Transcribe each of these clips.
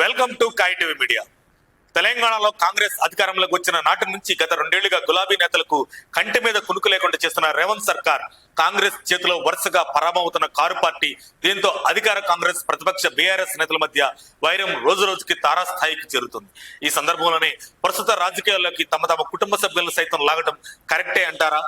Welcome to Kai TV media. తెలంగాణలో కాంగ్రెస్ అధికారంలోకి వచ్చిన నాటి నుంచి గత 2 ఏళ్లుగా గులాబీ నేతలకు కంటి మీద కునుకు లేకుండా చేస్తున్న రేవంత్ సర్కార్ కాంగ్రెస్ చేతిలో వరుసగా పరామవుతున్న కారు పార్టీ. దీంతో అధికార కాంగ్రెస్ ప్రతిపక్ష బీఆర్ఎస్ నేతల మధ్య వైరం రోజు రోజుకి తారాస్థాయికి చేరుతుంది. ఈ సందర్భంలోనే ప్రస్తుత రాజకీయాల్లోకి తమ కుటుంబ సభ్యులను సైతం లాగడం కరెక్టే అంటారా?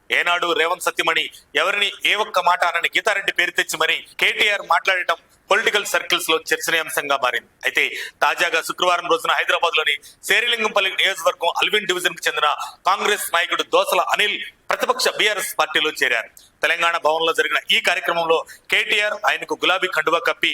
ఏనాడు రేవంత్ సత్యమణి ఎవరిని ఏ ఒక్క మాట అనని గీతారెడ్డి పేరు తెచ్చి మరి కేటీఆర్ మాట్లాడటం పొలిటికల్ సర్కిల్స్ లో చర్చనీయాంశంగా మారింది. అయితే తాజాగా శుక్రవారం రోజున హైదరాబాద్ లోని శేరిలింగంపల్లి నియోజకవర్గం అల్విన్ డివిజన్ కు చెందిన కాంగ్రెస్ నాయకుడు దోసల అనిల్ ప్రతిపక్ష బీఆర్ఎస్ పార్టీలో చేరారు. తెలంగాణ భవన్ లో జరిగిన ఈ కార్యక్రమంలో కేటీఆర్ ఆయనకు గులాబీ కండువా కప్పి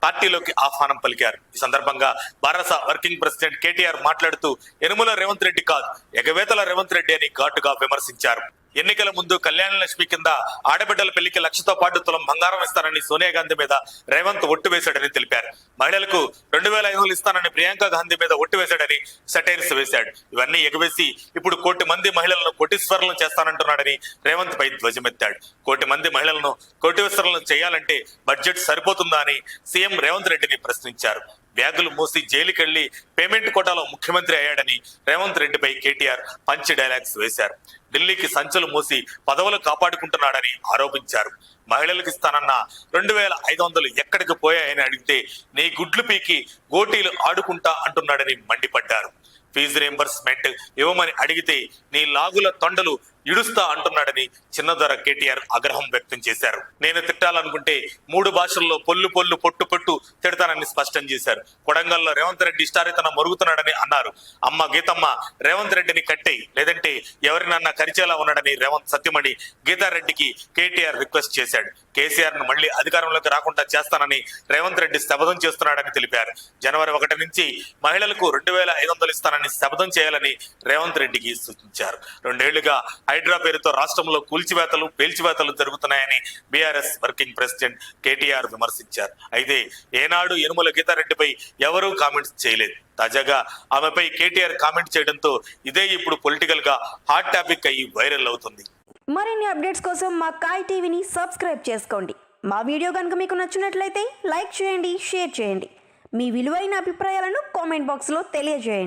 పార్టీలోకి ఆహ్వానం పలికారు. ఈ సందర్భంగా బారాస వర్కింగ్ ప్రెసిడెంట్ కేటీఆర్ మాట్లాడుతూ యనుమల రేవంత్ రెడ్డి కాదు, ఎగవేతల రేవంత్ రెడ్డి అని ఘాటుగా విమర్శించారు. ఎన్నికల ముందు కళ్యాణ లక్ష్మి కింద ఆడబిడ్డల పెళ్లికి 1,00,000తో పాటు తులం బంగారం ఇస్తానని సోనియా గాంధీ మీద రేవంత్ ఒట్టు వేశాడని తెలిపారు. మహిళలకు 2,500 ఇస్తానని ప్రియాంక గాంధీ మీద ఒట్టు వేశాడని సెటైర్స్ వేశాడు. ఇవన్నీ ఎగవేసి ఇప్పుడు 1 కోటి మంది మహిళలను కోటీశ్వరులను చేస్తానంటున్నాడని రేవంత్ పై ధ్వజమెత్తాడు. 1 కోటి మంది మహిళలను కోటీశ్వరులను చేయాలంటే బడ్జెట్ సరిపోతుందా అని సీఎం రేవంత్ రెడ్డిని ప్రశ్నించారు. బ్యాగులు మూసి జైలుకెళ్లి పేమెంట్ కోటాలో ముఖ్యమంత్రి అయ్యాడని రేవంత్ రెడ్డిపై కేటీఆర్ పంచ్ డైలాగ్స్ వేశారు. ఢిల్లీకి సంచులు మూసి పదవులు కాపాడుకుంటున్నాడని ఆరోపించారు. మహిళలకు ఇస్తానన్న 2,500 ఎక్కడికి పోయాయని అడిగితే నీ గుడ్లు పీకి గోటీలు ఆడుకుంటా అంటున్నాడని మండిపడ్డారు. ఫీజు రీంబర్స్మెంట్ ఇవ్వమని అడిగితే నీ లాగుల తొండలు ఇడుస్తా అంటున్నాడని చిన్నదొర కేటీఆర్ ఆగ్రహం వ్యక్తం చేశారు. నేను తిట్టాలనుకుంటే 3 భాషల్లో పొల్లు పొల్లు పొట్టు పొట్టు తిడతానని స్పష్టం చేశారు. కొడంగల్లో రేవంత్ రెడ్డి ఇష్టారితనం మరుగుతున్నాడని అన్నారు. అమ్మ గీతమ్మ రేవంత్ రెడ్డిని కట్టేయి, లేదంటే ఎవరినన్నా కరిచేలా ఉన్నాడని రేవంత్ సత్యమణి గీతారెడ్డికి కేటీఆర్ రిక్వెస్ట్ చేశాడు. కేసీఆర్ ను మళ్లీ అధికారంలోకి రాకుండా చేస్తానని రేవంత్ రెడ్డి శపథం చేస్తున్నాడని తెలిపారు. జనవరి 1 నుంచి మహిళలకు 2,500 ఇస్తానని శపథం చేయాలని రేవంత్ రెడ్డికి సూచించారు. 2 ఏళ్లుగా హైడ్రా పేరుతో రాష్ట్రంలో కూల్చివేతలు పేల్చివేతలు జరుగుతున్నాయని బీఆర్ఎస్ వర్కింగ్ ప్రెసిడెంట్ కేటీఆర్ విమర్శించారు. అయితే ఏనాడు యనుమల గీతారెడ్డిపై ఎవరూ కామెంట్స్ చేయలేదు. తాజాగా ఆమెపై కేటీఆర్ కామెంట్ చేయడంతో ఇదే ఇప్పుడు పొలిటికల్ గా హాట్ టాపిక్ అయ్యి వైరల్ అవుతుంది. మరిన్ని అప్డేట్స్ కోసం మా కాయ్ టీవీని సబ్స్క్రైబ్ చేసుకోండి. మా వీడియో కనుక మీకు నచ్చినట్లయితే లైక్ చేయండి, షేర్ చేయండి. మీ విలువైన అభిప్రాయాలను కామెంట్ బాక్స్లో తెలియజేయండి.